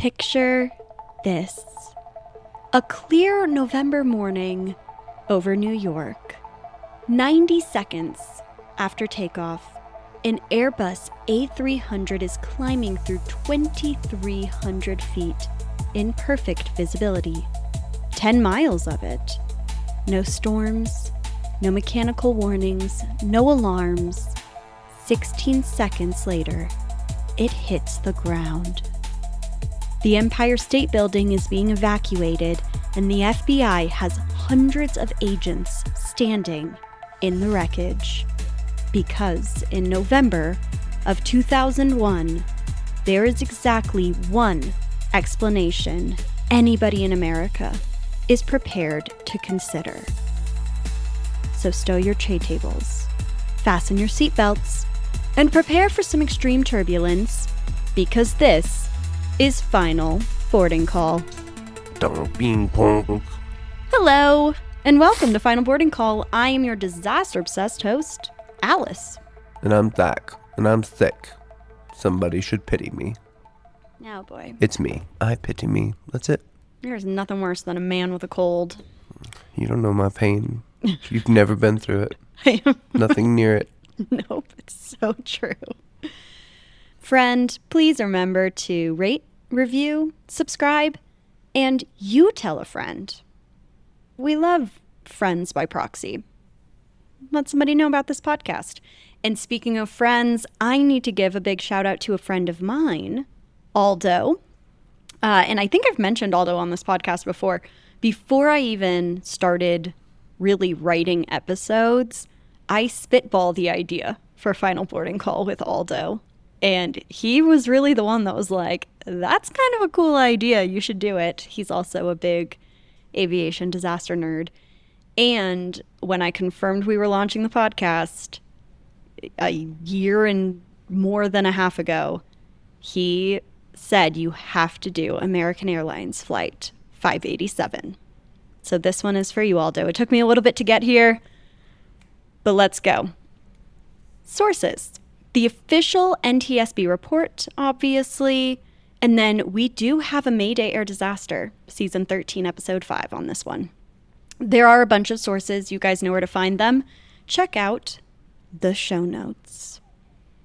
Picture this. A clear November morning over New York. 90 seconds after takeoff, an Airbus A300 is climbing through 2,300 feet in perfect visibility. 10 miles of it. No storms, no mechanical warnings, no alarms. 16 seconds later, it hits the ground. The Empire State Building is being evacuated, and the FBI has hundreds of agents standing in the wreckage. Because in November of 2001, there is exactly one explanation anybody in America is prepared to consider. So stow your tray tables, fasten your seatbelts, and prepare for some extreme turbulence, because this is Final Boarding Call. Hello, and welcome to Final Boarding Call. I am your disaster-obsessed host, Alice. And I'm Zach, and I'm sick. Somebody should pity me. Oh boy. It's me. I pity me. That's it. There's nothing worse than a man with a cold. You don't know my pain. You've never been through it. I am. Nothing near it. Nope, it's so true. Friend, please remember to rate, review, subscribe, and you tell a friend. We love friends by proxy. Let somebody know about this podcast. And speaking of friends, I need to give a big shout out to a friend of mine, Aldo. And I think I've mentioned Aldo on this podcast before. Before I even started really writing episodes, I spitballed the idea for Final Boarding Call with Aldo. And he was really the one that was like, that's kind of a cool idea. You should do it. He's also a big aviation disaster nerd. And when I confirmed we were launching the podcast a year and more than a half ago, he said you have to do American Airlines Flight 587. So this one is for you, Aldo. It took me a little bit to get here, but let's go. Sources. The official NTSB report, obviously, and then we do have a Mayday Air Disaster, Season 13, Episode 5 on this one. There are a bunch of sources. You guys know where to find them. Check out the show notes.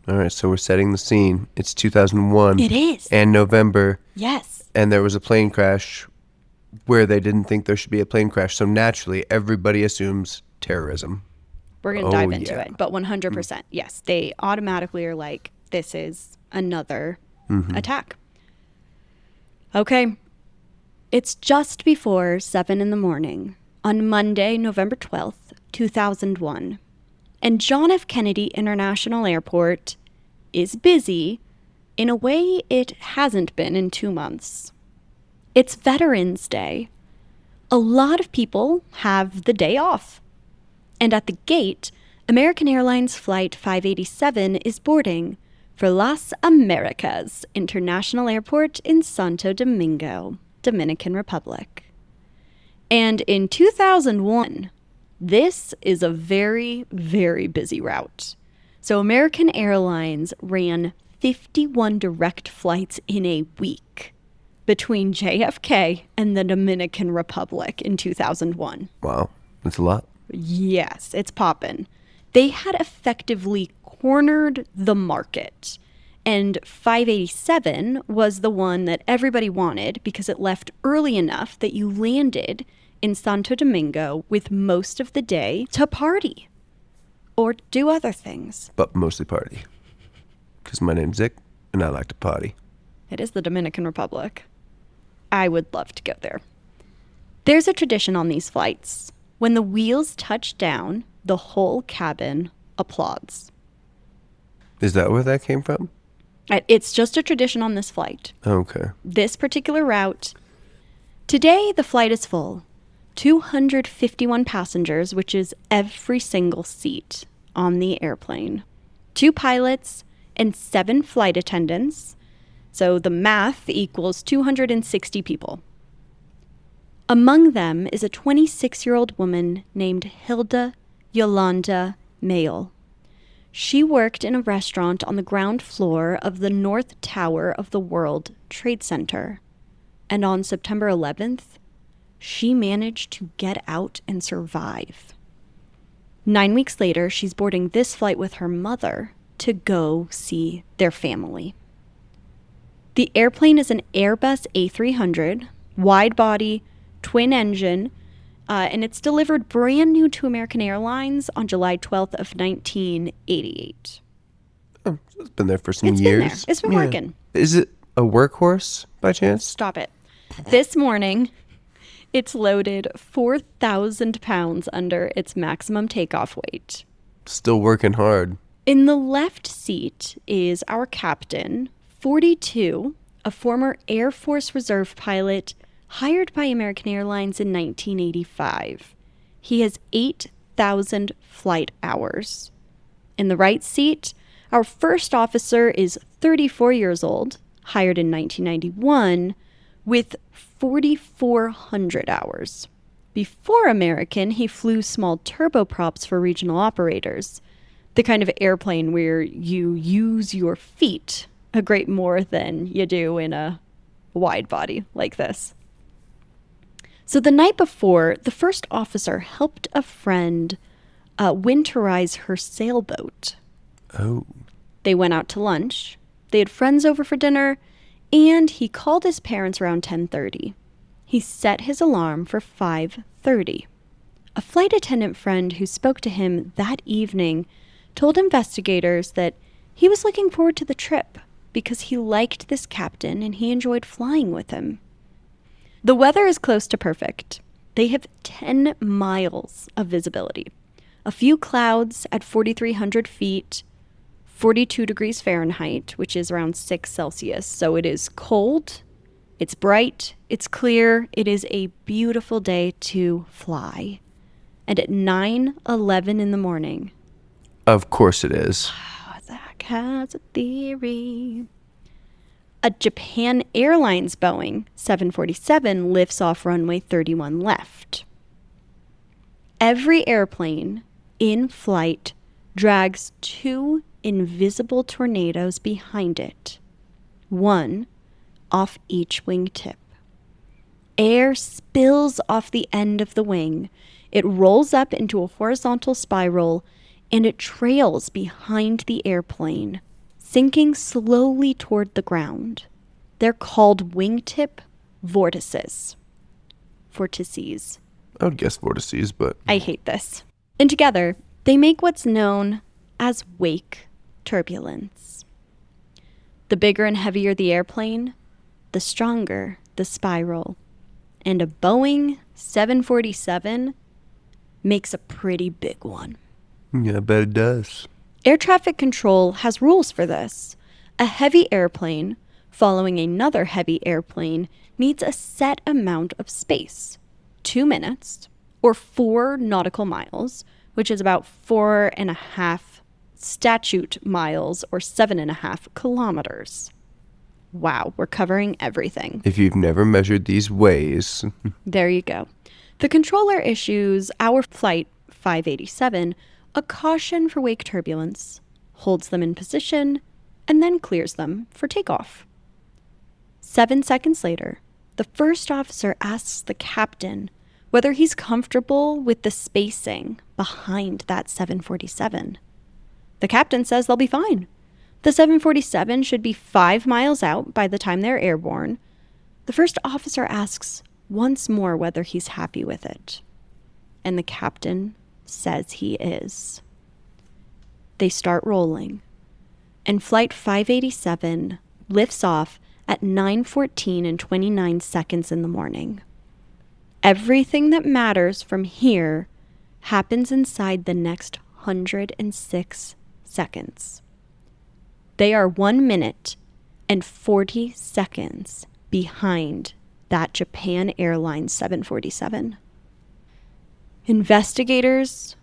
All right, so we're setting the scene. It's 2001. It is. And November. Yes. And there was a plane crash where they didn't think there should be a plane crash. So naturally, everybody assumes terrorism. We're going to dive into it. But 100%, yes. They automatically are like, this is another attack. Okay. It's just before 7 in the morning on Monday, November 12th, 2001. And John F. Kennedy International Airport is busy in a way it hasn't been in 2 months. It's Veterans Day. A lot of people have the day off. And at the gate, American Airlines Flight 587 is boarding for Las Americas International Airport in Santo Domingo, Dominican Republic. And in 2001, this is a very, very busy route. So American Airlines ran 51 direct flights in a week between JFK and the Dominican Republic in 2001. Wow, that's a lot. Yes, it's poppin'. They had effectively cornered the market. And 587 was the one that everybody wanted because it left early enough that you landed in Santo Domingo with most of the day to party or do other things. But mostly party. Because my name's Zick, and I like to party. It is the Dominican Republic. I would love to go there. There's a tradition on these flights. When the wheels touch down, the whole cabin applauds. Is that where that came from? It's just a tradition on this flight. Okay. This particular route. Today, the flight is full. 251 passengers, which is every single seat on the airplane. 2 pilots and 7 flight attendants. So the math equals 260 people. Among them is a 26-year-old woman named Hilda Yolanda Mayle. She worked in a restaurant on the ground floor of the North Tower of the World Trade Center And on September 11th, she managed to get out and survive. 9 weeks later, she's boarding this flight with her mother to go see their family. The airplane is an Airbus A300, wide body, twin engine, and it's delivered brand new to American Airlines on July 12th of 1988. Oh, it's been there for some It's years. been there. It's been working. Is it a workhorse by chance? Stop it. This morning, it's loaded 4,000 pounds under its maximum takeoff weight. Still working hard. In the left seat is our captain, 42, a former Air Force Reserve pilot hired by American Airlines in 1985. He has 8,000 flight hours. In the right seat, our first officer is 34 years old, hired in 1991, with 4,400 hours. Before American, he flew small turboprops for regional operators, the kind of airplane where you use your feet a great more than you do in a wide body like this. So the night before, the first officer helped a friend winterize her sailboat. Oh. They went out to lunch. They had friends over for dinner, and he called his parents around 10:30. He set his alarm for 5:30. A flight attendant friend who spoke to him that evening told investigators that he was looking forward to the trip because he liked this captain and he enjoyed flying with him. The weather is close to perfect. They have 10 miles of visibility. A few clouds at 4,300 feet, 42 degrees Fahrenheit, which is around 6 Celsius. So it is cold, it's bright, it's clear. It is a beautiful day to fly. And at 9:11 in the morning. Of course it is. Zach has a theory. A Japan Airlines Boeing 747 lifts off runway 31 left. Every airplane in flight drags 2 invisible tornadoes behind it, one off each wingtip. Air spills off the end of the wing. It rolls up into a horizontal spiral, and it trails behind the airplane, sinking slowly toward the ground. They're called wingtip vortices. Vortices. I would guess vortices, but... I hate this. And together, they make what's known as wake turbulence. The bigger and heavier the airplane, the stronger the spiral. And a Boeing 747 makes a pretty big one. Yeah, I bet it does. Air traffic control has rules for this. A heavy airplane following another heavy airplane needs a set amount of space, 2 minutes or 4 nautical miles, which is about 4.5 statute miles or 7.5 kilometers. Wow, we're covering everything. If you've never measured these ways. There you go. The controller issues our flight 587 a caution for wake turbulence, holds them in position, and then clears them for takeoff. 7 seconds later, the first officer asks the captain whether he's comfortable with the spacing behind that 747. The captain says they'll be fine. The 747 should be 5 miles out by the time they're airborne. The first officer asks once more whether he's happy with it. And the captain says he is. They start rolling, and Flight 587 lifts off at 9:14 and 29 seconds in the morning. Everything that matters from here happens inside the next 106 seconds. They are 1 minute and 40 seconds behind that Japan Airlines 747. Investigators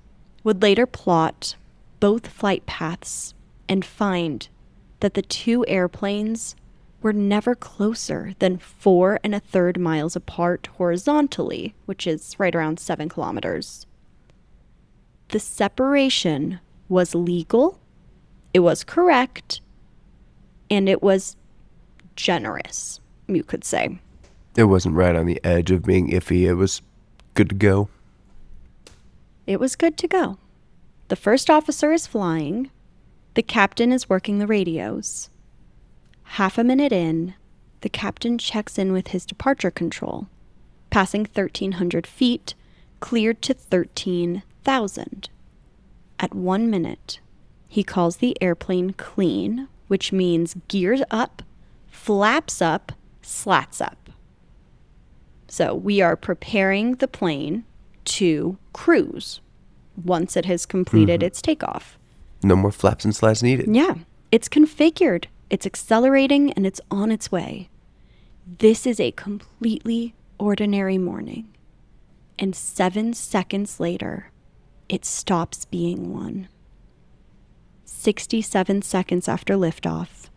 would later plot both flight paths and find that the 2 airplanes were never closer than 4 1/3 miles apart horizontally, which is right around 7 kilometers. The separation was legal, it was correct, and it was generous, you could say. It wasn't right on the edge of being iffy. It was good to go. It was good to go. The first officer is flying. The captain is working the radios. Half a minute in, the captain checks in with his departure control. Passing 1,300 feet, cleared to 13,000. At 1 minute, he calls the airplane clean, which means gears up, flaps up, slats up. So we are preparing the plane to cruise once it has completed its takeoff. No more flaps and slides needed. Yeah, it's configured, it's accelerating, and it's on its way. This is a completely ordinary morning. And 7 seconds later, it stops being one. 67 seconds after liftoff,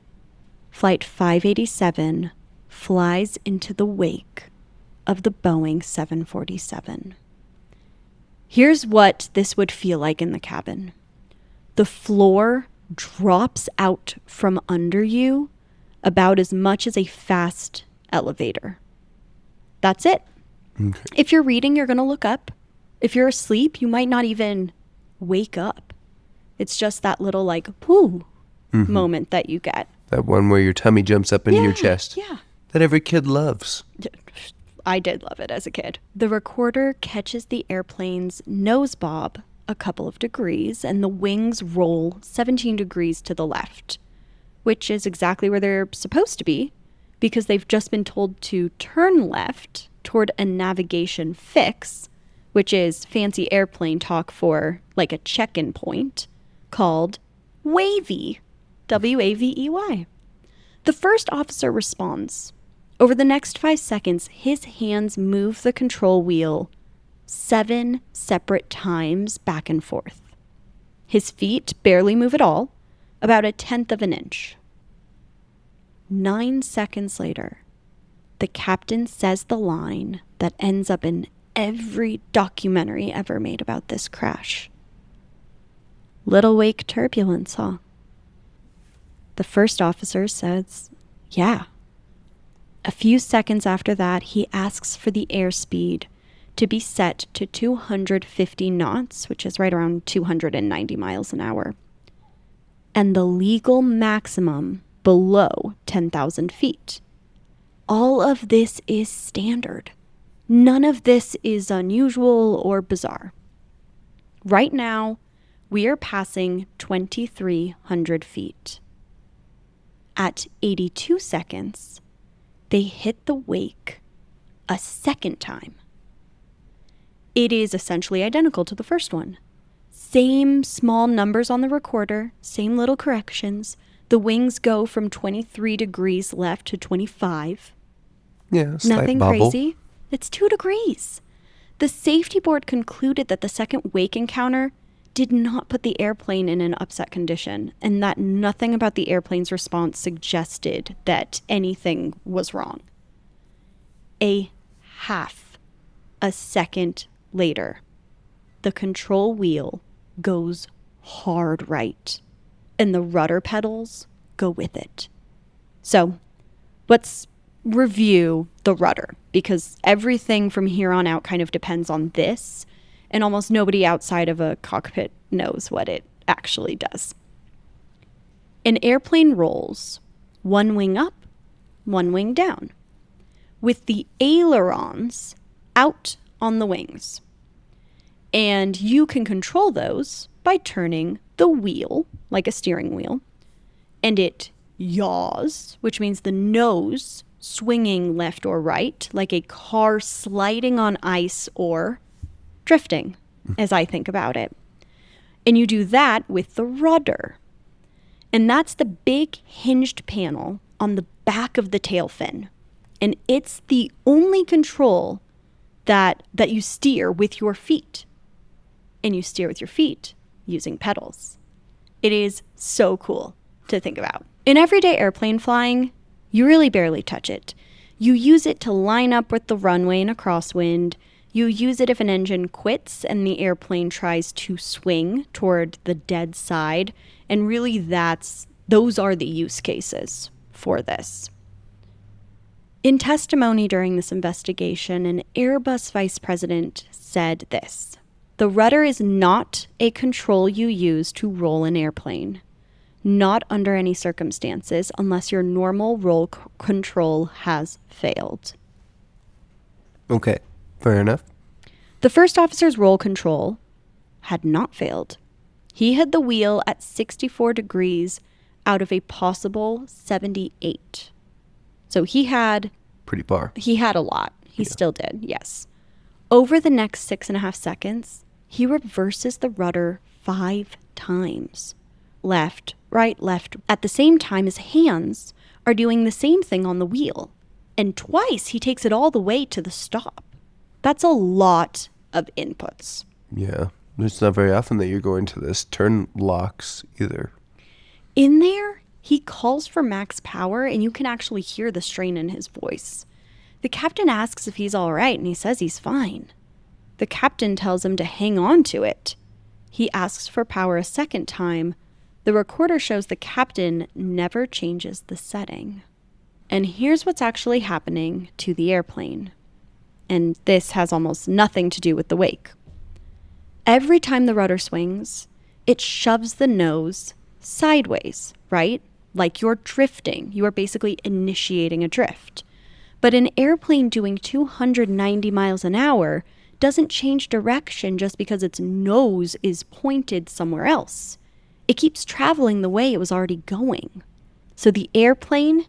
Flight 587 flies into the wake of the Boeing 747. Here's what this would feel like in the cabin. The floor drops out from under you about as much as a fast elevator. That's it. Okay. If you're reading, you're going to look up. If you're asleep, you might not even wake up. It's just that little whoo moment that you get. That one where your tummy jumps up into your chest. Yeah. That every kid loves. I did love it as a kid. The recorder catches the airplane's nose bob a couple of degrees, and the wings roll 17 degrees to the left, which is exactly where they're supposed to be, because they've just been told to turn left toward a navigation fix, which is fancy airplane talk for a check-in point, called wavy, W-A-V-E-Y. The first officer responds. Over the next 5 seconds, his hands move the control wheel 7 separate times back and forth. His feet barely move at all, about 1/10 of an inch. 9 seconds later, the captain says the line that ends up in every documentary ever made about this crash. Little wake turbulence, huh? The first officer says, yeah. A few seconds after that, he asks for the airspeed to be set to 250 knots, which is right around 290 miles an hour, and the legal maximum below 10,000 feet. All of this is standard. None of this is unusual or bizarre. Right now, we are passing 2,300 feet. At 82 seconds, they hit the wake a second time. It is essentially identical to the first one. Same small numbers on the recorder, same little corrections. The wings go from 23 degrees left to 25. Yeah, slight Nothing bubble. crazy. It's 2 degrees. The safety board concluded that the second wake encounter did not put the airplane in an upset condition, and that nothing about the airplane's response suggested that anything was wrong. A half a second later, the control wheel goes hard right, and the rudder pedals go with it. So let's review the rudder, because everything from here on out kind of depends on this, and almost nobody outside of a cockpit knows what it actually does. An airplane rolls 1 wing up, 1 wing down, with the ailerons out on the wings. And you can control those by turning the wheel, like a steering wheel, and it yaws, which means the nose swinging left or right, like a car sliding on ice or drifting, as I think about it. And you do that with the rudder. And that's the big hinged panel on the back of the tail fin. And it's the only control that you steer with your feet. And you steer with your feet using pedals. It is so cool to think about. In everyday airplane flying, you really barely touch it. You use it to line up with the runway in a crosswind. You use it if an engine quits and the airplane tries to swing toward the dead side. And really those are the use cases for this. In testimony during this investigation, an Airbus vice president said this: "The rudder is not a control you use to roll an airplane. Not under any circumstances unless your normal roll control has failed." Okay, fair enough. The first officer's roll control had not failed. He had the wheel at 64 degrees out of a possible 78. So he had... Pretty far. He had a lot. He still did, yes. Over the next 6.5 seconds, he reverses the rudder 5 times. Left, right, left. At the same time, his hands are doing the same thing on the wheel. And twice, he takes it all the way to the stop. That's a lot of inputs. Yeah. It's not very often that you're going to this turn locks either. In there, he calls for max power, and you can actually hear the strain in his voice. The captain asks if he's all right, and he says he's fine. The captain tells him to hang on to it. He asks for power a second time. The recorder shows the captain never changes the setting. And here's what's actually happening to the airplane. And this has almost nothing to do with the wake. Every time the rudder swings, it shoves the nose sideways, right? Like you're drifting. You are basically initiating a drift. But an airplane doing 290 miles an hour doesn't change direction just because its nose is pointed somewhere else. It keeps traveling the way it was already going. So the airplane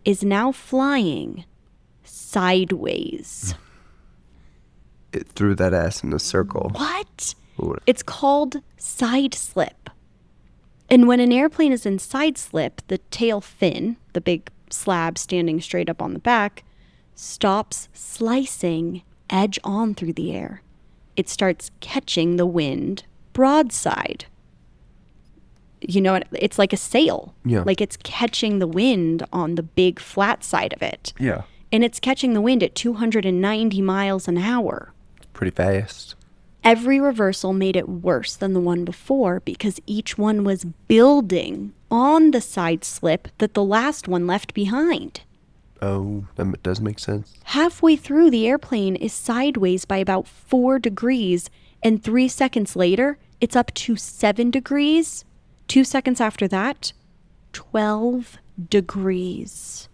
is now flying sideways. It threw that ass in a circle. What? It's called side slip. And when an airplane is in side slip, the tail fin, the big slab standing straight up on the back, stops slicing edge on through the air. It starts catching the wind broadside. You know, it's like a sail. Yeah. Like it's catching the wind on the big flat side of it. Yeah. And it's catching the wind at 290 miles an hour. Pretty fast. Every reversal made it worse than the one before because each one was building on the side slip that the last one left behind. Oh, that does make sense. Halfway through, the airplane is sideways by about 4 degrees, and 3 seconds later, it's up to 7 degrees. 2 seconds after that, 12 degrees.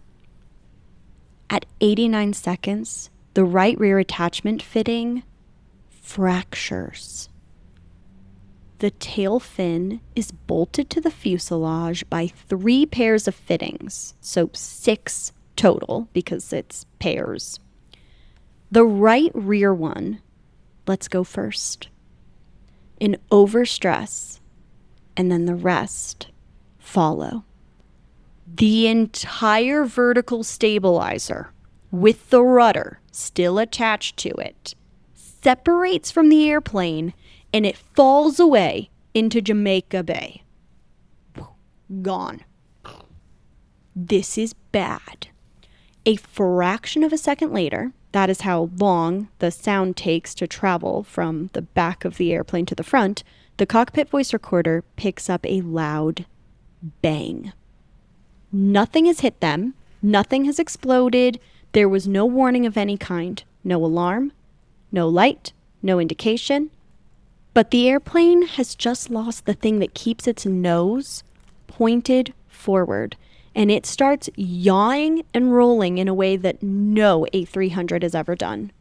At 89 seconds, the right rear attachment fitting fractures. The tail fin is bolted to the fuselage by 3 pairs of fittings, so 6 total because it's pairs. The right rear one lets go first in overstress, and then the rest follow. The entire vertical stabilizer with the rudder still attached to it separates from the airplane and it falls away into Jamaica Bay. Gone. This is bad. A fraction of a second later, that is how long the sound takes to travel from the back of the airplane to the front, the cockpit voice recorder picks up a loud bang. Nothing has hit them. Nothing has exploded. There was no warning of any kind. No alarm, no light, no indication. But the airplane has just lost the thing that keeps its nose pointed forward, and it starts yawing and rolling in a way that no A300 has ever done.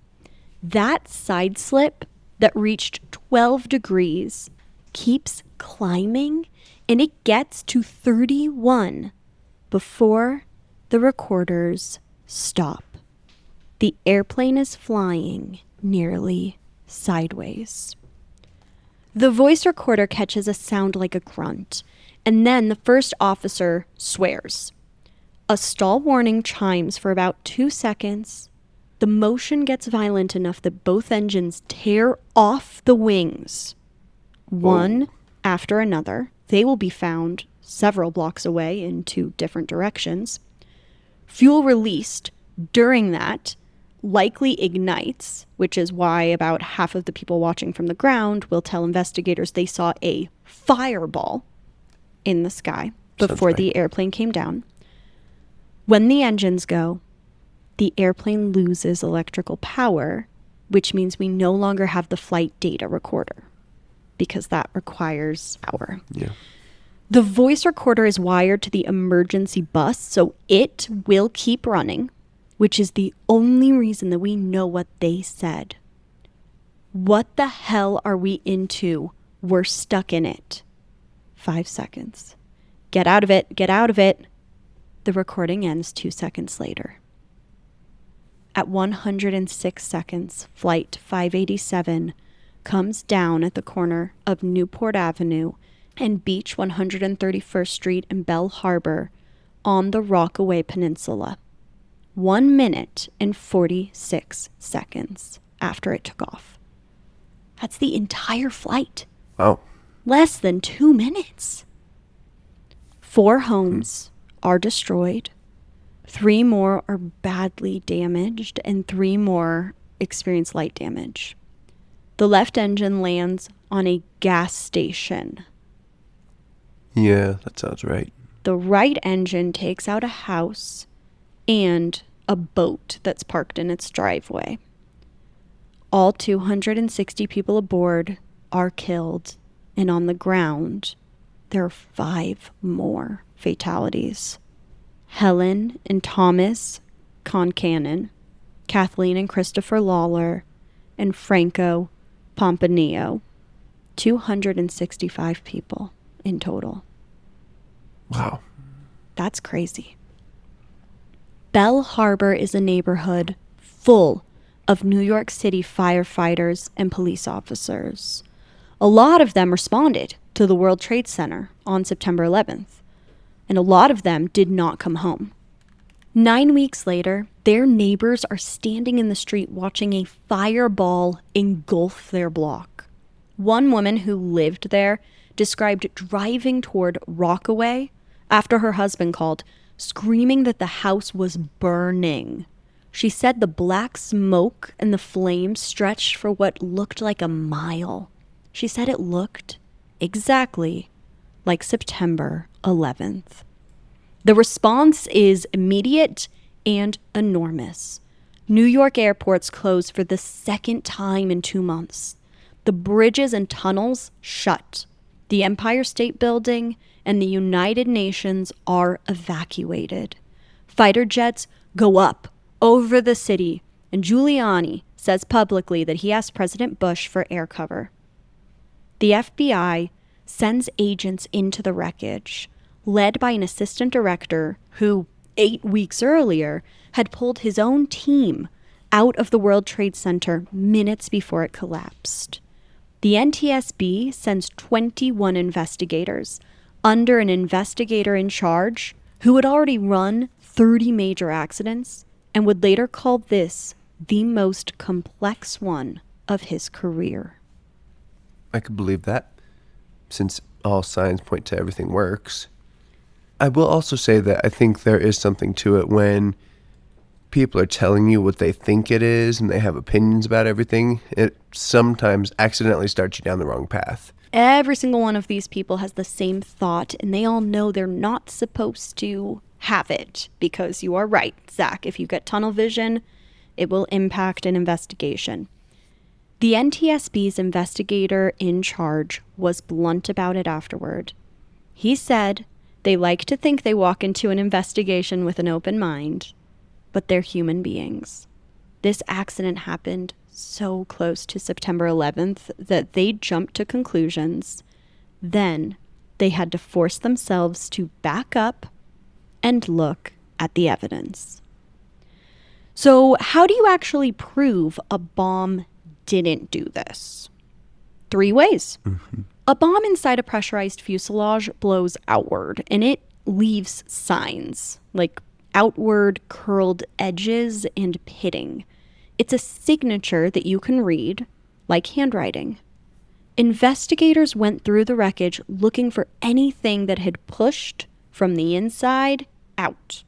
That side slip that reached 12 degrees keeps climbing, and it gets to 31 before the recorders stop. The airplane is flying nearly sideways. The voice recorder catches a sound like a grunt, and then the first officer swears. A stall warning chimes for about 2 seconds. The motion gets violent enough that both engines tear off the wings. One after another. They will be found several blocks away in 2 different directions. Fuel released during that likely ignites, which is why about half of the people watching from the ground will tell investigators they saw a fireball in the sky before the airplane came down. When the engines go, the airplane loses electrical power, which means we no longer have the flight data recorder because that requires power. Yeah. The voice recorder is wired to the emergency bus, so it will keep running, which is the only reason that we know what they said. What the hell are we into? We're stuck in it. 5 seconds. Get out of it. Get out of it. The recording ends 2 seconds later. At 106 seconds, Flight 587 comes down at the corner of Newport Avenue and Beach 131st Street in Belle Harbor on the Rockaway Peninsula. 1 minute and 46 seconds after it took off. That's the entire flight. Wow. Less than 2 minutes. 4 homes are destroyed. 3 more are badly damaged, and 3 more experience light damage. The left engine lands on a gas station. Yeah, that sounds right. The right engine takes out a house and a boat that's parked in its driveway. All 260 people aboard are killed, and on the ground, there are 5 more fatalities. Helen and Thomas Concannon, Kathleen and Christopher Lawler, and Franco Pompanio. 265 people in total. Wow. That's crazy. Belle Harbor is a neighborhood full of New York City firefighters and police officers. A lot of them responded to the World Trade Center on September 11th, and a lot of them did not come home. 9 weeks later, their neighbors are standing in the street watching a fireball engulf their block. One woman who lived there described driving toward Rockaway after her husband called, screaming that the house was burning. She said the black smoke and the flames stretched for what looked like a mile. She said it looked exactly like September 11th. The response is immediate and enormous. New York airports closed for the 2nd time in 2 months. The bridges and tunnels shut. The Empire State Building and the United Nations are evacuated. Fighter jets go up over the city, and Giuliani says publicly that he asked President Bush for air cover. The FBI sends agents into the wreckage, led by an assistant director who, 8 weeks earlier, had pulled his own team out of the World Trade Center minutes before it collapsed. The NTSB sends 21 investigators under an investigator in charge who had already run 30 major accidents and would later call this the most complex one of his career. I could believe that, since all signs point to everything works. I will also say that I think there is something to it when people are telling you what they think it is and they have opinions about everything. It sometimes accidentally starts you down the wrong path. Every single one of these people has the same thought, and they all know they're not supposed to have it, because you are right, Zach. If you get tunnel vision, it will impact an investigation. The NTSB's investigator in charge was blunt about it afterward. He said they like to think they walk into an investigation with an open mind, but they're human beings. This accident happened so close to September 11th that they jumped to conclusions. Then they had to force themselves to back up and look at the evidence. So how do you actually prove a bomb didn't do this? 3 ways. A bomb inside a pressurized fuselage blows outward, and it leaves signs like outward curled edges and pitting. It's a signature that you can read, like handwriting. Investigators went through the wreckage looking for anything that had pushed from the inside out.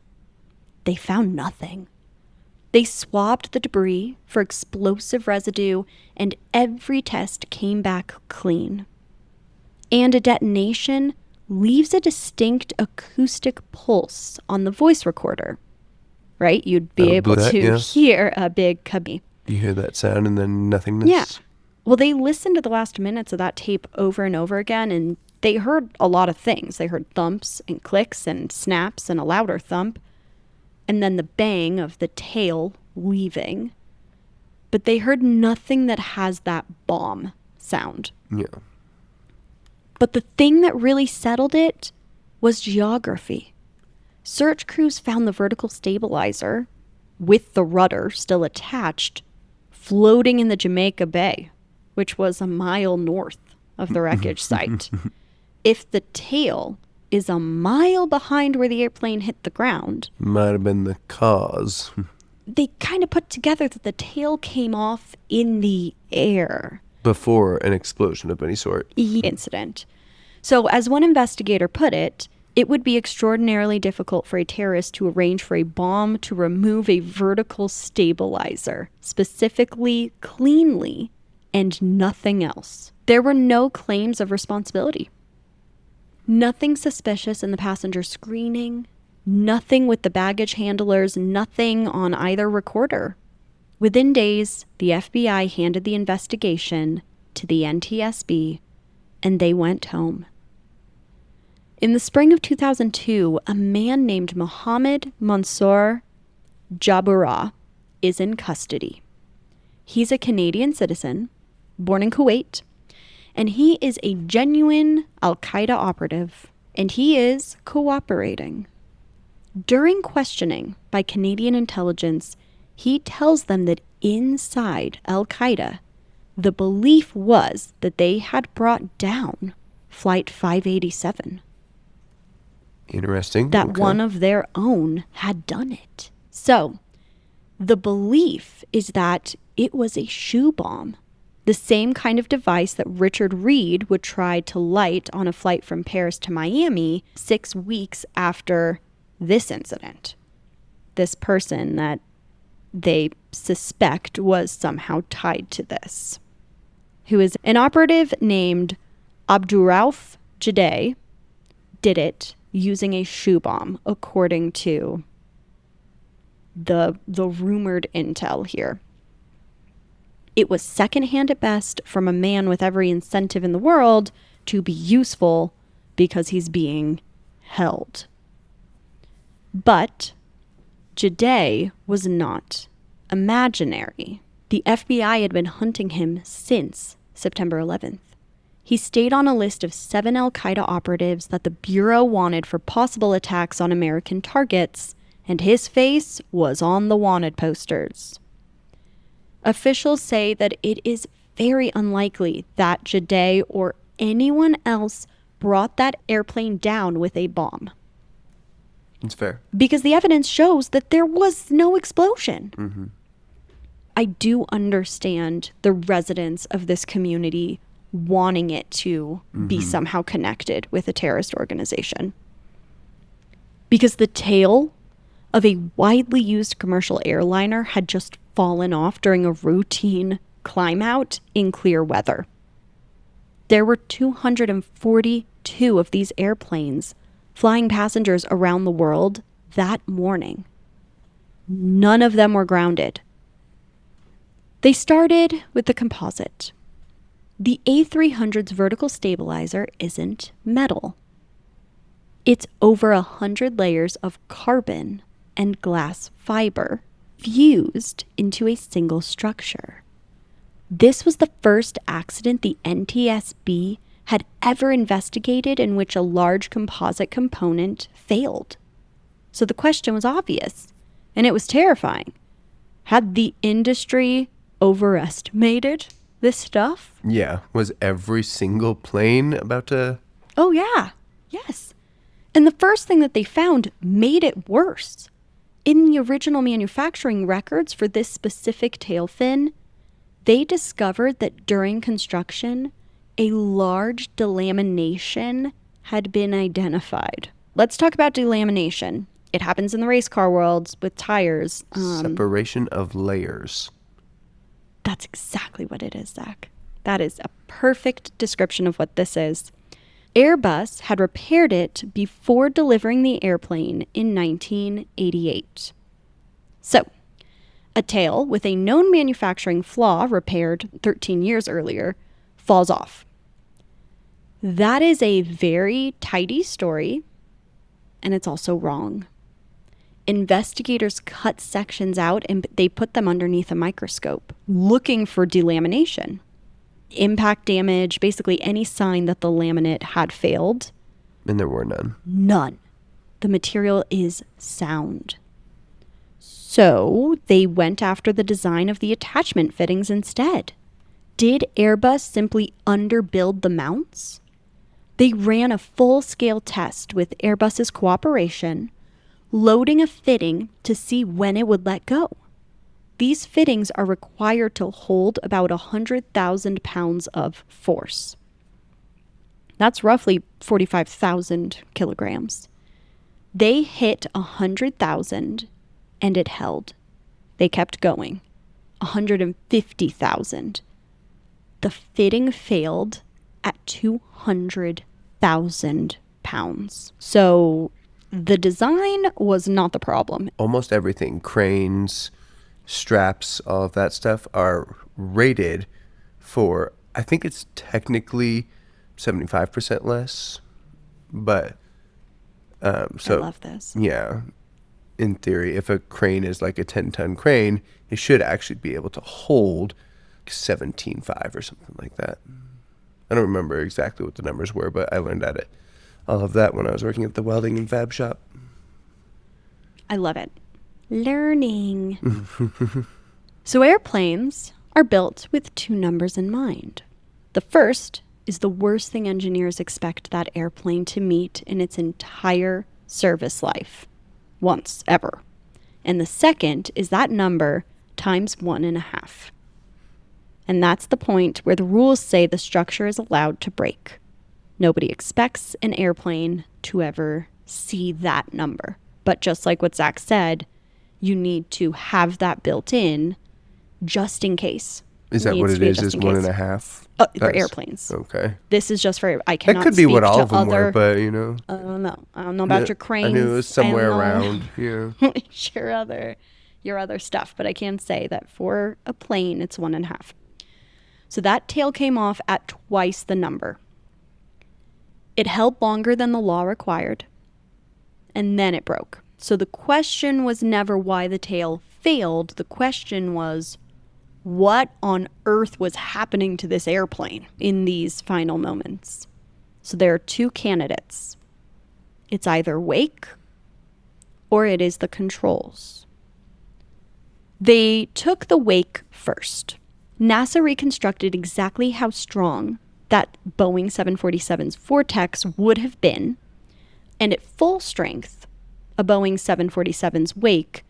They found nothing. They swabbed the debris for explosive residue, and every test came back clean. And a detonation leaves a distinct acoustic pulse on the voice recorder. right? You'd I be would able believe that, to yeah. hear a big kabee. You hear that sound and then nothingness. Yeah. Well, they listened to the last minutes of that tape over and over again, and they heard a lot of things. They heard thumps and clicks and snaps and a louder thump, and then the bang of the tail leaving. But they heard nothing that has that bomb sound. Yeah. But the thing that really settled it was geography. Search crews found the vertical stabilizer, with the rudder still attached, floating in the Jamaica Bay, which was a mile north of the wreckage site. If the tail is a mile behind where the airplane hit the ground, Might have been the cause. they kind of put together that the tail came off in the air. Before an explosion of any sort. Incident. So, as one investigator put it, it would be extraordinarily difficult for a terrorist to arrange for a bomb to remove a vertical stabilizer, specifically cleanly, and nothing else. There were no claims of responsibility. Nothing suspicious in the passenger screening, nothing with the baggage handlers, nothing on either recorder. Within days, the FBI handed the investigation to the NTSB, and they went home. In the spring of 2002, a man named Mohammed Mansour Jabourah is in custody. He's a Canadian citizen, born in Kuwait, and he is a genuine Al-Qaeda operative, and he is cooperating. During questioning by Canadian intelligence, he tells them that inside Al-Qaeda, the belief was that they had brought down Flight 587. Interesting. That Okay. one of their own had done it. So, the belief is that it was a shoe bomb, the same kind of device that Richard Reed would try to light on a flight from Paris to Miami 6 weeks after this incident. This person that they suspect was somehow tied to this, who is an operative named Abdurrauf Jadeh, did it using a shoe bomb, according to the rumored intel here. It was secondhand at best from a man with every incentive in the world to be useful because he's being held. But Jadeh was not imaginary. The FBI had been hunting him since September 11th. He stayed on a list of 7 Al-Qaeda operatives that the Bureau wanted for possible attacks on American targets, and his face was on the wanted posters. Officials say that it is very unlikely that Jadeh or anyone else brought that airplane down with a bomb. It's fair. Because the evidence shows that there was no explosion. Mm-hmm. I do understand the residents of this community wanting it to be somehow connected with a terrorist organization. Because the tail of a widely used commercial airliner had just fallen off during a routine climb out in clear weather. There were 242 of these airplanes flying passengers around the world that morning. None of them were grounded. They started with the composite. The A300's vertical stabilizer isn't metal. It's over 100 layers of carbon and glass fiber fused into a single structure. This was the first accident the NTSB had ever investigated in which a large composite component failed. So the question was obvious, and it was terrifying. Had the industry overestimated this stuff? Yeah. Was every single plane about to... Oh, yeah. Yes. And the first thing that they found made it worse. In the original manufacturing records for this specific tail fin, they discovered that during construction, a large delamination had been identified. Let's talk about delamination. It happens in the race car world with tires. Separation of layers. That's exactly what it is, Zach. That is a perfect description of what this is. Airbus had repaired it before delivering the airplane in 1988. So, a tail with a known manufacturing flaw repaired 13 years earlier falls off. That is a very tidy story, and it's also wrong. Investigators cut sections out and they put them underneath a microscope, looking for delamination, impact damage, basically any sign that the laminate had failed. And there were none. None. The material is sound. So they went after the design of the attachment fittings instead. Did Airbus simply underbuild the mounts? They ran a full-scale test with Airbus's cooperation, loading a fitting to see when it would let go. These fittings are required to hold about 100,000 pounds of force. That's roughly 45,000 kilograms. They hit 100,000 and it held. They kept going. 150,000. The fitting failed at 200,000 pounds. So the design was not the problem. Almost everything, cranes, straps, all of that stuff are rated for, I think it's technically 75% less, but so I love this. Yeah, in theory, if a crane is like a 10-ton crane, it should actually be able to hold 17.5 or something like that. I don't remember exactly what the numbers were, but I learned all of that when I was working at the welding and fab shop. I love it. Learning. So airplanes are built with two numbers in mind. The first is the worst thing engineers expect that airplane to meet in its entire service life. Once, ever. And the second is that number times 1.5. And that's the point where the rules say the structure is allowed to break. Nobody expects an airplane to ever see that number. But just like what Zach said, you need to have that built in just in case. Is that what it is? Is 1.5? For airplanes. Okay. This is just for, I cannot That could be what all speak of to them other, were, but you know. I don't know. I don't know about your cranes. I knew it was somewhere around. Yeah. your other stuff, but I can say that for a plane, it's 1.5. So that tail came off at twice the number. It held longer than the law required, and then it broke. So the question was never why the tail failed. The question was, what on earth was happening to this airplane in these final moments? So there are two candidates. It's either wake or it is the controls. They took the wake first. NASA reconstructed exactly how strong that Boeing 747's vortex would have been, and at full strength, a Boeing 747's wake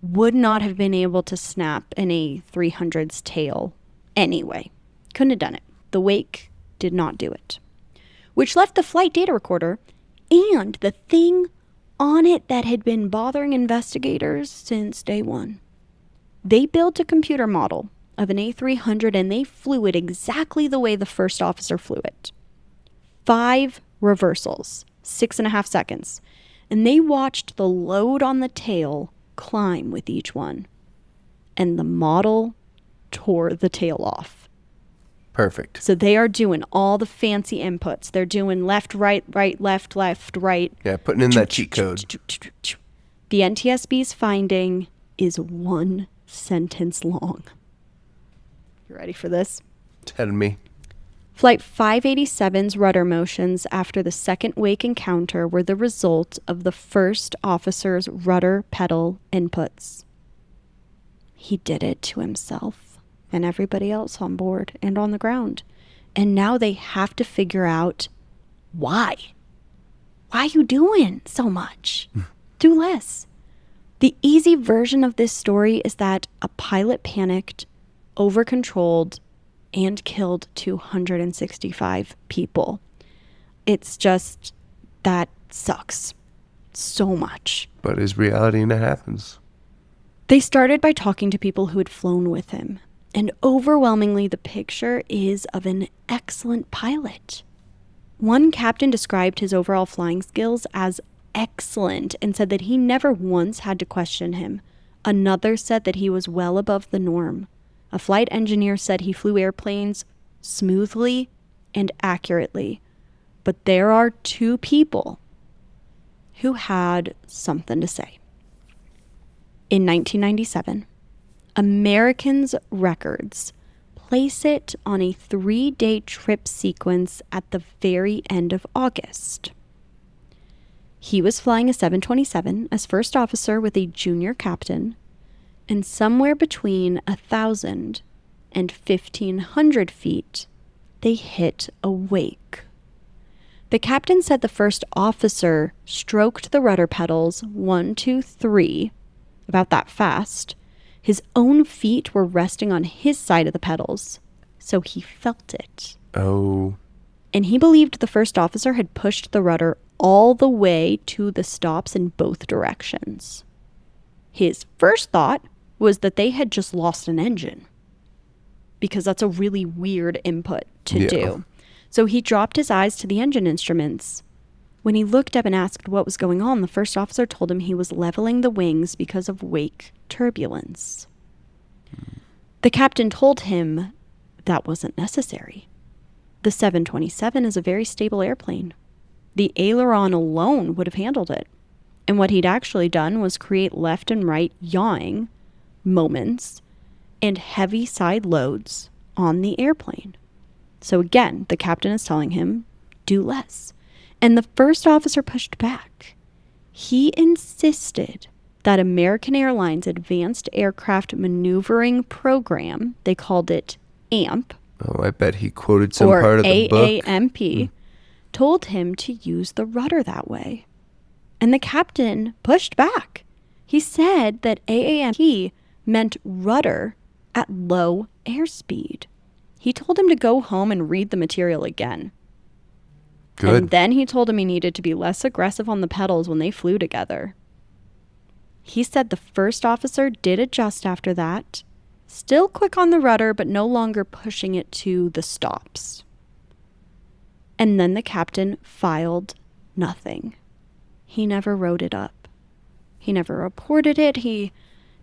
would not have been able to snap an A300's tail anyway. Couldn't have done it. The wake did not do it, which left the flight data recorder and the thing on it that had been bothering investigators since day one. They built a computer model of an A300 and they flew it exactly the way the first officer flew it. 5 reversals, 6.5 seconds. And they watched the load on the tail climb with each one. And the model tore the tail off. Perfect. So they are doing all the fancy inputs. They're doing left, right, left, right. Yeah, putting in that cheat code. The NTSB's finding is 1 sentence long. You ready for this? Tell me. Flight 587's rudder motions after the second wake encounter were the result of the first officer's rudder pedal inputs. He did it to himself and everybody else on board and on the ground. And now they have to figure out why. Why are you doing so much? Do less. The easy version of this story is that a pilot panicked, over-controlled, and killed 265 people. It's just, that sucks so much. But it's reality and it happens. They started by talking to people who had flown with him. And overwhelmingly, the picture is of an excellent pilot. One captain described his overall flying skills as excellent and said that he never once had to question him Another said that he was well above the norm. A flight engineer said he flew airplanes smoothly and accurately. But there are two people who had something to say. In 1997, Americans' records place it on a 3-day trip sequence at the very end of August. He was flying a 727 as first officer with a junior captain, and somewhere between 1,000 and 1,500 feet, they hit a wake. The captain said the first officer stroked the rudder pedals 1, 2, 3, about that fast. His own feet were resting on his side of the pedals, so he felt it. Oh. And he believed the first officer had pushed the rudder all the way to the stops in both directions. His first thought was that they had just lost an engine, because that's a really weird input to do. So he dropped his eyes to the engine instruments. When he looked up and asked what was going on, the first officer told him he was leveling the wings because of wake turbulence. The captain told him that wasn't necessary. The 727 is a very stable airplane. The aileron alone would have handled it. And what he'd actually done was create left and right yawing moments and heavy side loads on the airplane. So again, the captain is telling him, do less. And the first officer pushed back. He insisted that American Airlines Advanced Aircraft Maneuvering Program, they called it AMP. Oh, I bet he quoted some part of the book. AAMP, told him to use the rudder that way. And the captain pushed back. He said that AAMP meant rudder at low airspeed. He told him to go home and read the material again. Good. And then he told him he needed to be less aggressive on the pedals when they flew together. He said the first officer did adjust after that, still quick on the rudder, but no longer pushing it to the stops. And then the captain filed nothing. He never wrote it up. He never reported it. He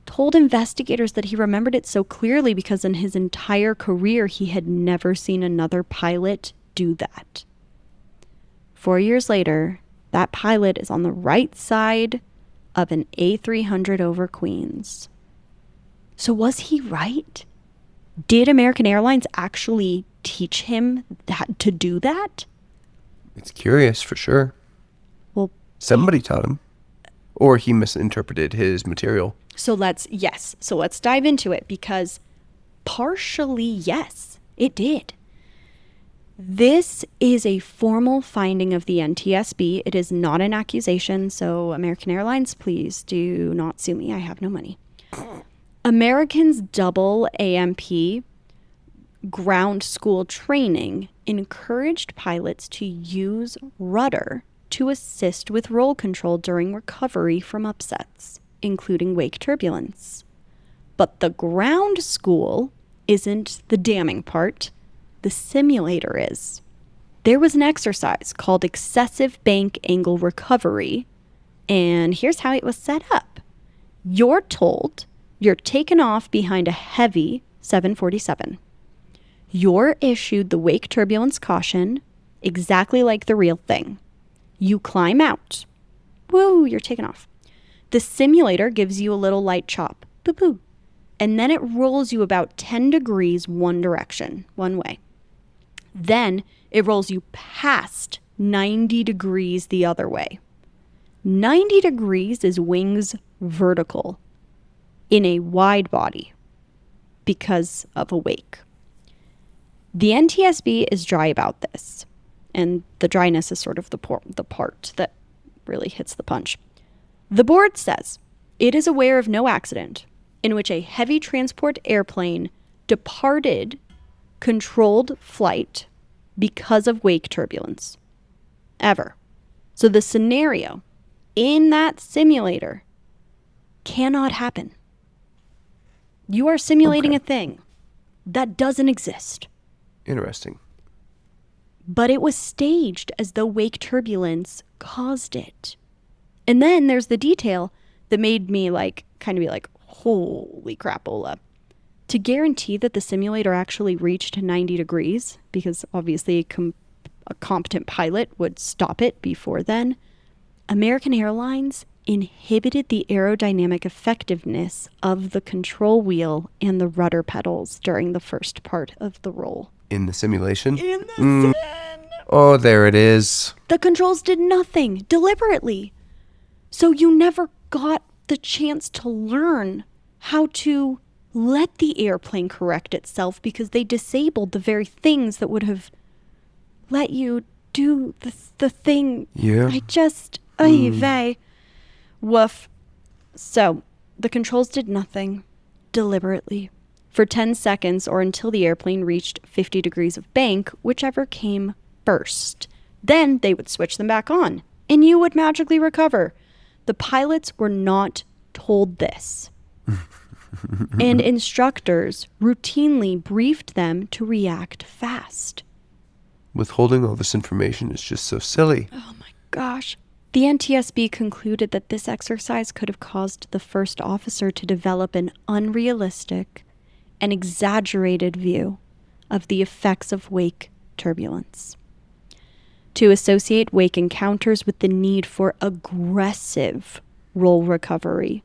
told investigators that he remembered it so clearly because in his entire career, he had never seen another pilot do that. 4 years later, that pilot is on the right side of an A300 over Queens. So was he right? Did American Airlines actually teach him to do that? It's curious for sure. Well, somebody taught him. Or he misinterpreted his material. So let's dive into it, because partially, yes, it did. This is a formal finding of the NTSB. It is not an accusation, so American Airlines, please do not sue me. I have no money. Americans' double AMP ground school training encouraged pilots to use rudder to assist with roll control during recovery from upsets, including wake turbulence. But the ground school isn't the damning part. The simulator is. There was an exercise called excessive bank angle recovery, and here's how it was set up. You're told you're taken off behind a heavy 747. You're issued the wake turbulence caution, exactly like the real thing. You climb out. Woo, you're taken off. The simulator gives you a little light chop. Boo boo. And then it rolls you about 10 degrees one direction, one way. Then it rolls you past 90 degrees the other way. 90 degrees is wings vertical in a wide body because of a wake. The NTSB is dry about this, and the dryness is sort of the part that really hits the punch. The board says it is aware of no accident in which a heavy transport airplane departed controlled flight because of wake turbulence. Ever. So the scenario in that simulator cannot happen. You are simulating a thing that doesn't exist. Interesting. But it was staged as though wake turbulence caused it. And then there's the detail that made me kind of be like, Holy crapola. To guarantee that the simulator actually reached 90 degrees, because obviously a competent pilot would stop it before then, American Airlines inhibited the aerodynamic effectiveness of the control wheel and the rudder pedals during the first part of the roll. In the simulation? In the sim! Oh, there it is. The controls did nothing deliberately. So you never got the chance to learn how to let the airplane correct itself because they disabled the very things that would have let you do the thing. Yeah. Ay vey. Woof. So, the controls did nothing deliberately for 10 seconds or until the airplane reached 50 degrees of bank, whichever came first. Then they would switch them back on, and you would magically recover. The pilots were not told this. And instructors routinely briefed them to react fast. Withholding all this information is just so silly. Oh my gosh. The NTSB concluded that this exercise could have caused the first officer to develop an unrealistic and exaggerated view of the effects of wake turbulence. To associate wake encounters with the need for aggressive roll recovery,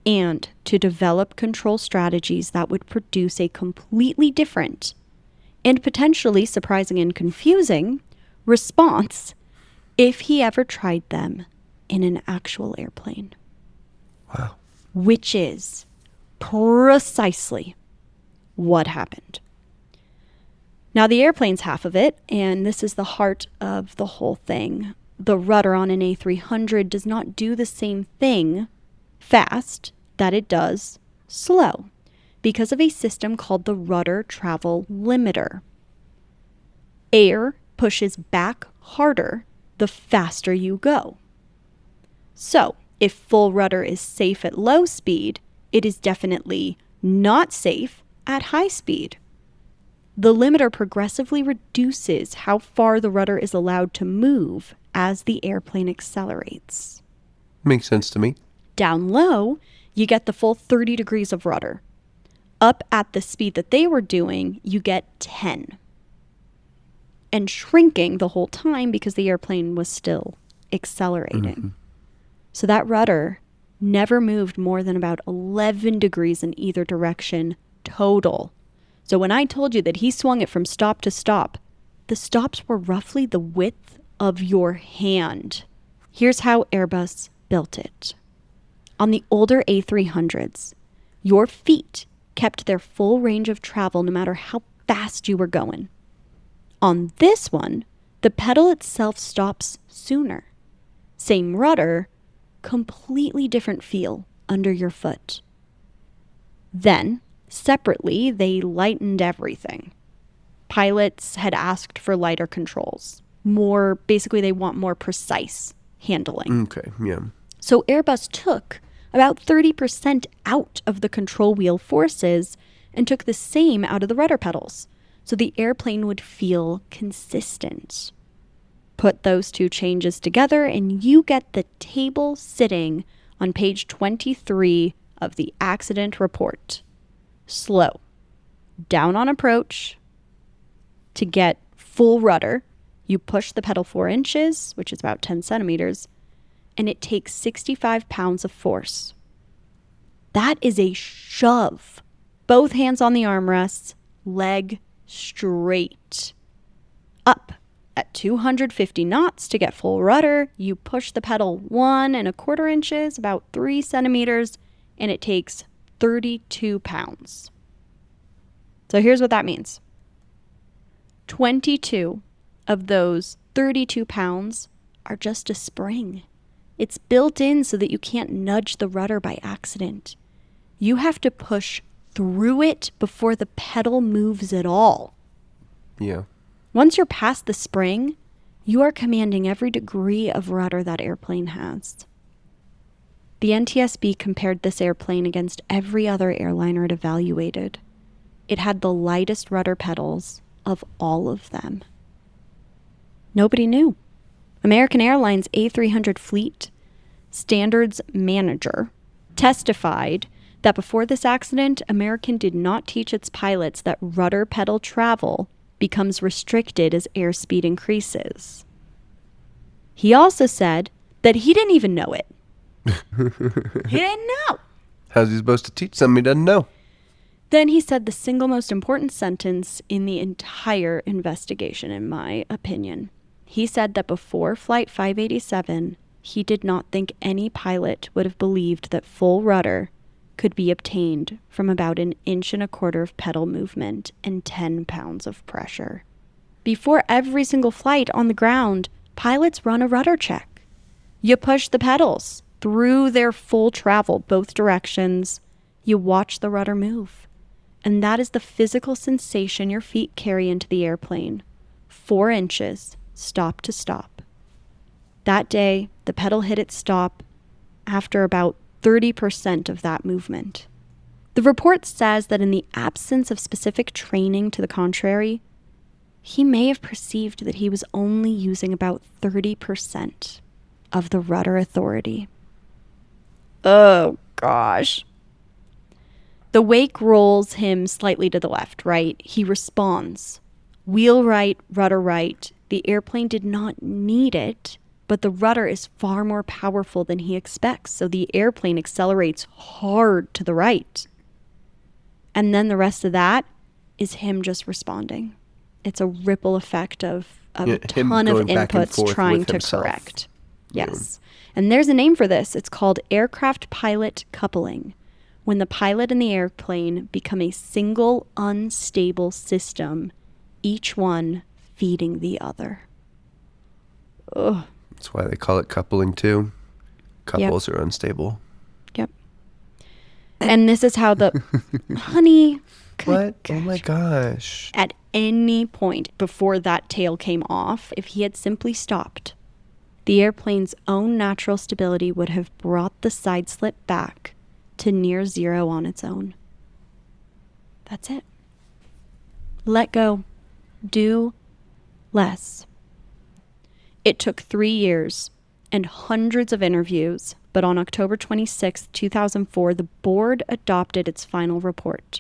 and to develop control strategies that would produce a completely different and potentially surprising and confusing response if he ever tried them in an actual airplane. Wow. Which is precisely what happened. Now, the airplane's half of it, and this is the heart of the whole thing. The rudder on an A300 does not do the same thing fast that it does slow because of a system called the rudder travel limiter. Air pushes back harder the faster you go. So, if full rudder is safe at low speed, it is definitely not safe at high speed. The limiter progressively reduces how far the rudder is allowed to move as the airplane accelerates. Makes sense to me. Down low, you get the full 30 degrees of rudder. Up at the speed that they were doing, you get 10. And shrinking the whole time because the airplane was still accelerating. Mm-hmm. So that rudder never moved more than about 11 degrees in either direction total. So when I told you that he swung it from stop to stop, the stops were roughly the width of your hand. Here's how Airbus built it. On the older A300s, your feet kept their full range of travel no matter how fast you were going. On this one, the pedal itself stops sooner. Same rudder, completely different feel under your foot. Then, separately, they lightened everything. Pilots had asked for lighter controls. Basically, they want more precise handling. Okay, yeah. So Airbus took about 30% out of the control wheel forces and took the same out of the rudder pedals, so the airplane would feel consistent. Put those two changes together and you get the table sitting on page 23 of the accident report. Slow. Down on approach. To get full rudder, you push the pedal 4 inches, which is about 10 centimeters, and it takes 65 pounds of force. That is a shove. Both hands on the armrests, leg straight. Up at 250 knots to get full rudder, you push the pedal 1 1/4 inches, about 3 centimeters, and it takes 32 pounds. So here's what that means. 22 of those 32 pounds are just a spring. It's built in so that you can't nudge the rudder by accident. You have to push through it before the pedal moves at all. Yeah. Once you're past the spring, you are commanding every degree of rudder that airplane has. The NTSB compared this airplane against every other airliner it evaluated. It had the lightest rudder pedals of all of them. Nobody knew. American Airlines A300 fleet standards manager testified that before this accident, American did not teach its pilots that rudder pedal travel becomes restricted as airspeed increases. He also said that he didn't even know it. He didn't know. How's he supposed to teach something he doesn't know? Then he said the single most important sentence in the entire investigation, in my opinion. He said that before Flight 587, he did not think any pilot would have believed that full rudder could be obtained from about 1.25 inches of pedal movement and 10 pounds of pressure. Before every single flight on the ground, pilots run a rudder check. You push the pedals through their full travel, both directions. You watch the rudder move. And that is the physical sensation your feet carry into the airplane. 4 inches, stop to stop. That day, the pedal hit its stop after about 30% of that movement. The report says that in the absence of specific training to the contrary, he may have perceived that he was only using about 30% of the rudder authority. Oh, gosh. The wake rolls him slightly to the left, right? He responds. Wheel right, rudder right. The airplane did not need it, but the rudder is far more powerful than he expects, so the airplane accelerates hard to the right. And then the rest of that is him just responding. It's a ripple effect of a ton of inputs trying to correct. Yes. And there's a name for this. It's called aircraft pilot coupling. When the pilot and the airplane become a single unstable system, each one feeding the other. Ugh. That's why they call it coupling too. Couples are unstable. Yep. And this is how the honey. What? Oh my gosh. At any point before that tail came off, if he had simply stopped, the airplane's own natural stability would have brought the side slip back to near zero on its own. That's it. Let go. Do less. It took 3 years and hundreds of interviews, but on October 26, 2004, the board adopted its final report.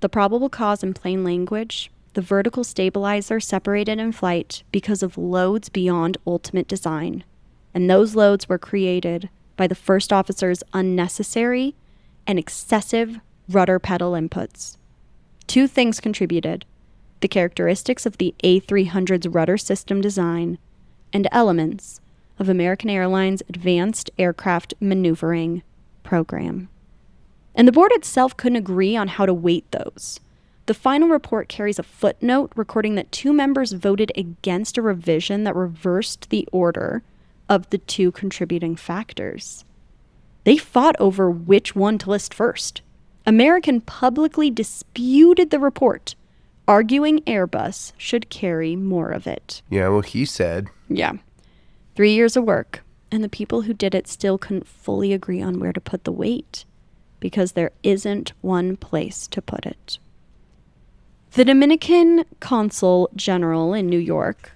The probable cause in plain language, the vertical stabilizer separated in flight because of loads beyond ultimate design, and those loads were created by the first officer's unnecessary and excessive rudder pedal inputs. 2 things contributed: the characteristics of the A300's rudder system design and elements of American Airlines' Advanced Aircraft Maneuvering Program. And the board itself couldn't agree on how to weight those. The final report carries a footnote recording that 2 members voted against a revision that reversed the order of the 2 contributing factors. They fought over which one to list first. American publicly disputed the report, arguing Airbus should carry more of it. Yeah, well, he said. Yeah. 3 years of work, and the people who did it still couldn't fully agree on where to put the weight, because there isn't one place to put it. The Dominican Consul General in New York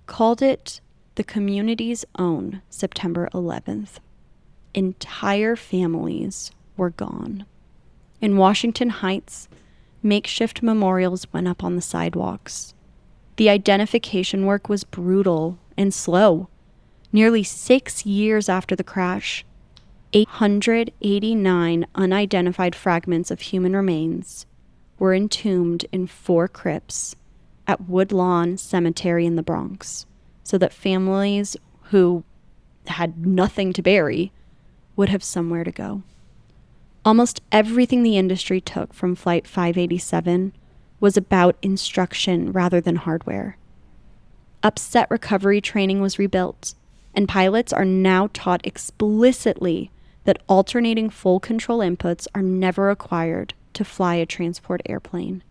called it the community's own September 11th. Entire families were gone. In Washington Heights, makeshift memorials went up on the sidewalks. The identification work was brutal and slow. Nearly 6 years after the crash, 889 unidentified fragments of human remains were entombed in 4 crypts at Woodlawn Cemetery in the Bronx, so that families who had nothing to bury would have somewhere to go. Almost everything the industry took from Flight 587 was about instruction rather than hardware. Upset recovery training was rebuilt, and pilots are now taught explicitly that alternating full control inputs are never required to fly a transport airplane.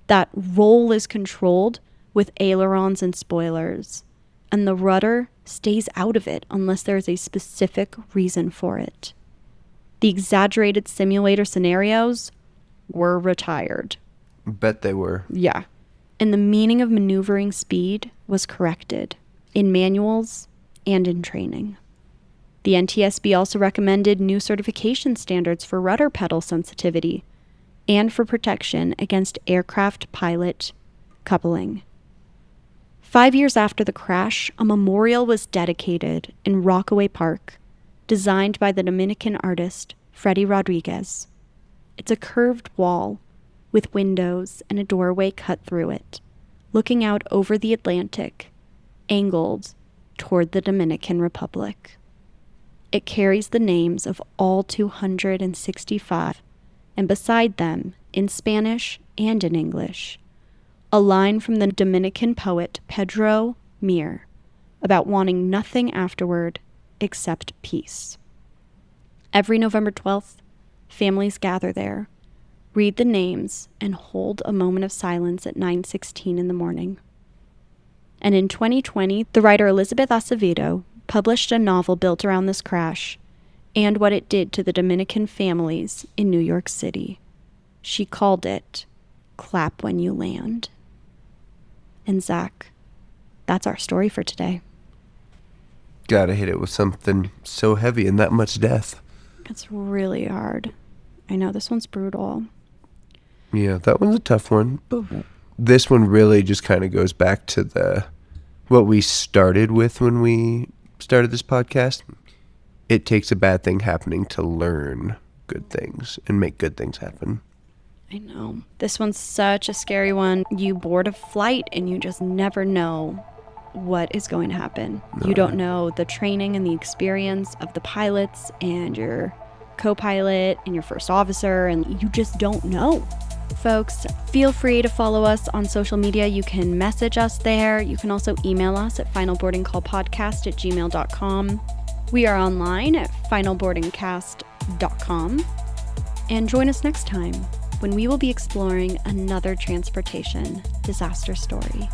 That roll is controlled with ailerons and spoilers, and the rudder stays out of it unless there is a specific reason for it. The exaggerated simulator scenarios were retired. Bet they were. Yeah. And the meaning of maneuvering speed was corrected in manuals and in training. The The NTSB also recommended new certification standards for rudder pedal sensitivity and for protection against aircraft pilot coupling. 5 years after the crash, a memorial was dedicated in Rockaway Park, designed by the Dominican artist Freddy Rodriguez. It's a curved wall with windows and a doorway cut through it, looking out over the Atlantic, angled toward the Dominican Republic. It carries the names of all 265, and beside them, in Spanish and in English, a line from the Dominican poet Pedro Mir about wanting nothing afterward except peace. Every November 12th, families gather there, read the names, and hold a moment of silence at 9:16 in the morning. And in 2020, the writer Elizabeth Acevedo published a novel built around this crash and what it did to the Dominican families in New York City. She called it Clap When You Land. And Zach, that's our story for today. Gotta hit it with something so heavy and that much death. It's really hard. I know, this one's brutal. Yeah, that one's a tough one. This one really just kind of goes back to what we started with when we started this podcast. It takes a bad thing happening to learn good things and make good things happen. I know. This one's such a scary one. You board a flight and you just never know what is going to happen. You don't know the training and the experience of the pilots and your co-pilot and your first officer, and you just don't know. Folks, feel free to follow us on social media. You can message us there. You can also email us at finalboardingcallpodcast@gmail.com. We are online at finalboardingcast.com. And join us next time when we will be exploring another transportation disaster story.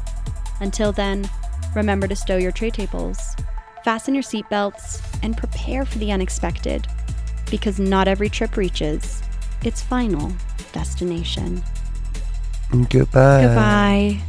Until then, remember to stow your tray tables, fasten your seatbelts, and prepare for the unexpected, because not every trip reaches its final destination. Goodbye. Goodbye.